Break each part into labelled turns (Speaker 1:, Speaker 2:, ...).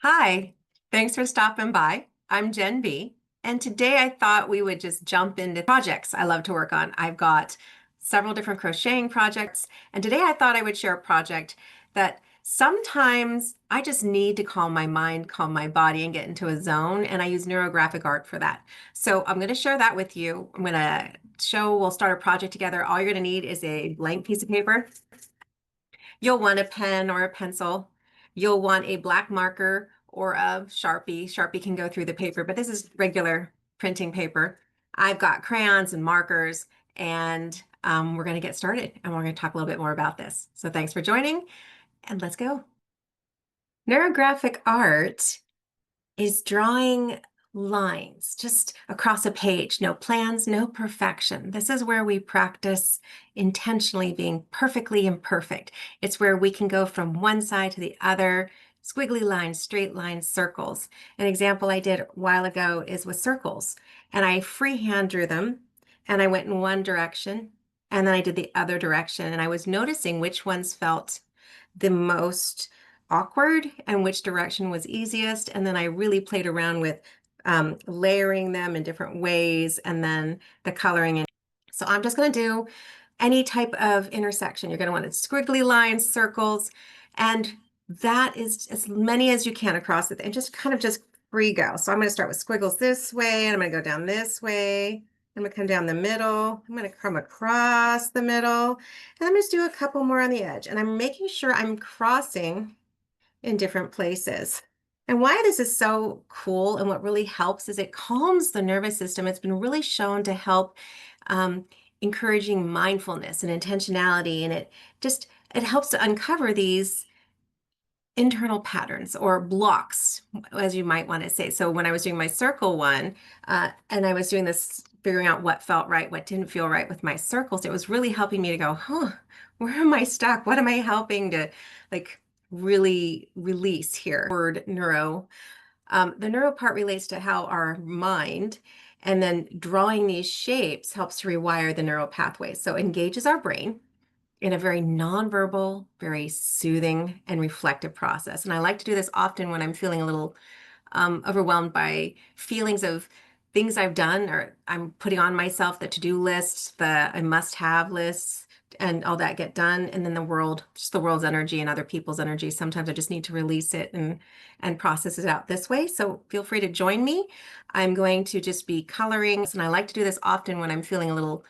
Speaker 1: Hi, thanks for stopping by. I'm Jenn B, and today I thought we would just jump into projects I love to work on. I've got several different crocheting projects, and today I thought I would share a project that sometimes I just need to calm my mind, calm my body, and get into a zone, and I use neurographic art for that. So I'm going to share that with you. We'll start a project together. All you're going to need is a blank piece of paper. You'll want a pen or a pencil. You'll want a black marker or a Sharpie. Sharpie can go through the paper, but this is regular printing paper. I've got crayons and markers, and we're going to get started, and we're going to talk a little bit more about this. So thanks for joining, and let's go. Neurographic art is drawing lines just across a page. No plans, no perfection. This is where we practice intentionally being perfectly imperfect. It's where we can go from one side to the other, squiggly lines, straight lines, circles. An example I did a while ago is with circles, and I freehand drew them, and I went in one direction, and then I did the other direction, and I was noticing which ones felt the most awkward and which direction was easiest. And then I really played around with layering them in different ways and then the coloring in. So I'm just going to do any type of intersection. You're going to want squiggly lines, circles, and that is as many as you can across it and just kind of just free go. So I'm going to start with squiggles this way, and I'm going to go down this way. I'm going to come down the middle. I'm going to come across the middle, and I'm going to do a couple more on the edge. And I'm making sure I'm crossing in different places. And why this is so cool and what really helps is it calms the nervous system. It's been really shown to help encouraging mindfulness and intentionality, and it helps to uncover these internal patterns or blocks, as you might want to say. So when I was doing my circle one, and I was doing this, figuring out what felt right, what didn't feel right with my circles, it was really helping me to go, where am I stuck? What am I helping to really release here? Word neuro. The neuro part relates to how our mind, and then drawing these shapes helps to rewire the neural pathways. So it engages our brain in a very nonverbal, very soothing and reflective process. And I like to do this often when I'm feeling a little overwhelmed by feelings of things I've done, or I'm putting on myself the to-do list, the I must-have lists, and all that get done. And then just the world's energy and other people's energy. Sometimes I just need to release it and process it out this way. So feel free to join me. I'm going to just be coloring. And I like to do this often when I'm feeling a little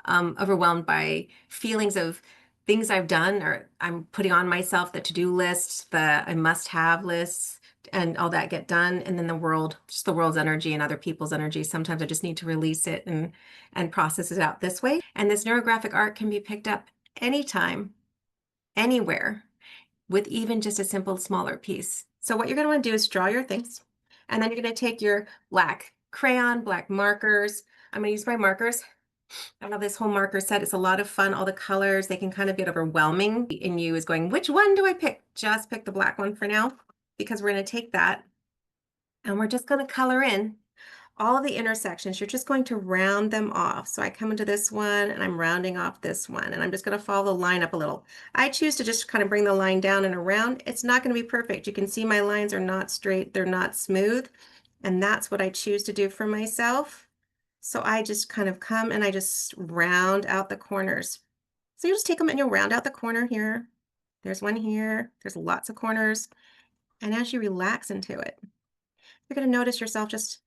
Speaker 1: overwhelmed by feelings of things I've done, or I'm putting on myself the to-do list, the I must-have lists, and all that get done. And then just the world's energy and other people's energy. Sometimes I just need to release it and process it out this way. And this neurographic art can be picked up anytime, anywhere, with even just a simple smaller piece. So what you're going to want to do is draw your things, and then you're going to take your black crayon, black markers. I'm going to use my markers. I love this whole marker set. It's a lot of fun. All the colors, they can kind of get overwhelming. And you is going, which one do I pick? Just pick the black one for now, because we're going to take that and we're just going to color in all of the intersections. You're just going to round them off. So I come into this one and I'm rounding off this one, and I'm just going to follow the line up a little. I choose to just kind of bring the line down and around. It's not going to be perfect. You can see my lines are not straight. They're not smooth. And that's what I choose to do for myself. So I just kind of come and I just round out the corners. So you just take them and you'll round out the corner here. There's one here. There's lots of corners. And as you relax into it, you're going to notice yourself just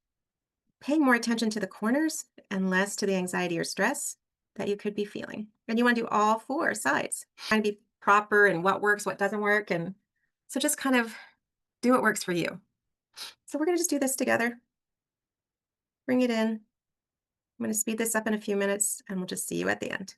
Speaker 1: paying more attention to the corners and less to the anxiety or stress that you could be feeling. And you want to do all four sides. Trying to be proper and what works, what doesn't work. And so just kind of do what works for you. So we're going to just do this together. Bring it in. I'm going to speed this up in a few minutes, and we'll just see you at the end.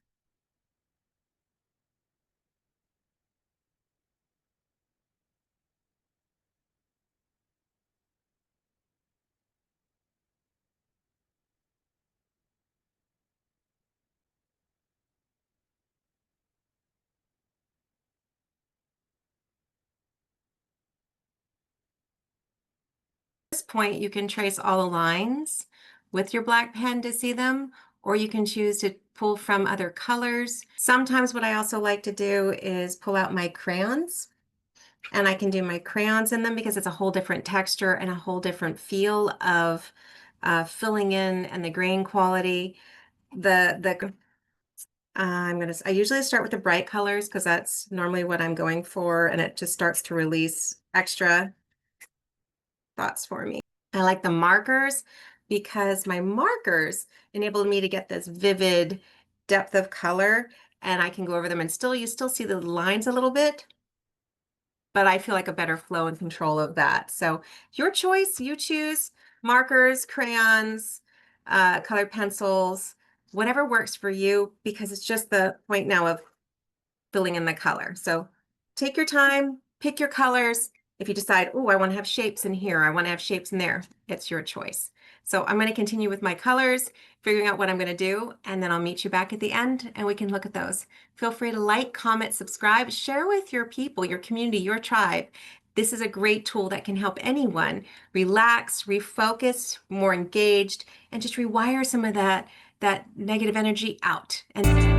Speaker 1: This point, you can trace all the lines with your black pen to see them, or you can choose to pull from other colors. Sometimes what I also like to do is pull out my crayons, And I can do my crayons in them because it's a whole different texture and a whole different feel of filling in and the grain quality. I usually start with the bright colors because that's normally what I'm going for, and it just starts to release extra thoughts for me. I like the markers because my markers enabled me to get this vivid depth of color, and I can go over them and you still see the lines a little bit, but I feel like a better flow and control of that. So your choice, you choose markers, crayons, colored pencils, whatever works for you, because it's just the point now of filling in the color. So take your time, pick your colors. If you decide, oh, I want to have shapes in here, I want to have shapes in there, it's your choice. So I'm going to continue with my colors, figuring out what I'm going to do, and then I'll meet you back at the end and we can look at those. Feel free to like, comment, subscribe, share with your people, your community, your tribe. This is a great tool that can help anyone relax, refocus, more engaged, and just rewire some of that negative energy out. And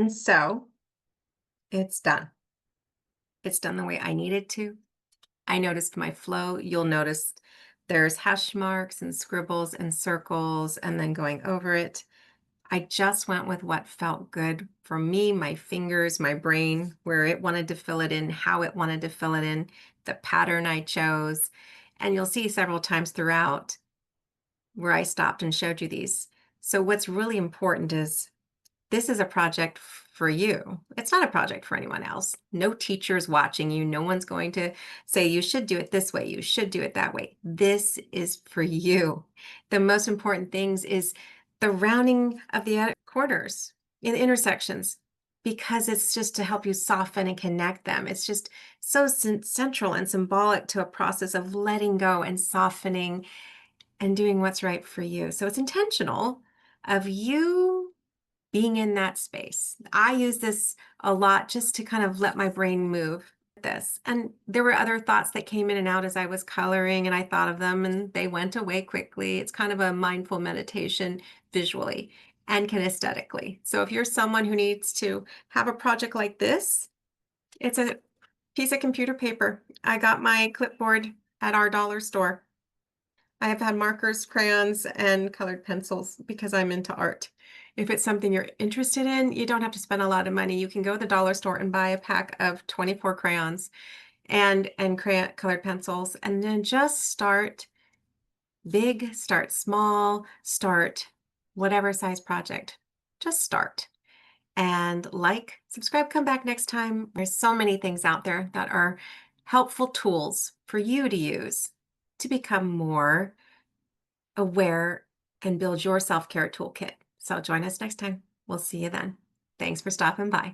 Speaker 1: And so it's done. It's done the way I need it to. I noticed my flow. You'll notice there's hash marks and scribbles and circles and then going over it. I just went with what felt good for me, my fingers, my brain, where it wanted to fill it in, how it wanted to fill it in, the pattern I chose. And you'll see several times throughout where I stopped and showed you these. So what's really important is this is a project for you. It's not a project for anyone else. No teacher's watching you. No one's going to say you should do it this way. You should do it that way. This is for you. The most important things is the rounding of the corners in the intersections, because it's just to help you soften and connect them. It's just so central and symbolic to a process of letting go and softening and doing what's right for you. So it's intentional of you being in that space. I use this a lot just to kind of let my brain move with this. And there were other thoughts that came in and out as I was coloring, and I thought of them and they went away quickly. It's kind of a mindful meditation visually and kinesthetically. So if you're someone who needs to have a project like this, it's a piece of computer paper. I got my clipboard at our dollar store. I have had markers, crayons, and colored pencils because I'm into art. If it's something you're interested in, you don't have to spend a lot of money. You can go to the dollar store and buy a pack of 24 crayons and colored pencils, and then just start big, start small, start whatever size project. Just start. And like, subscribe, come back next time. There's so many things out there that are helpful tools for you to use to become more aware and build your self-care toolkit. So join us next time. We'll see you then. Thanks for stopping by.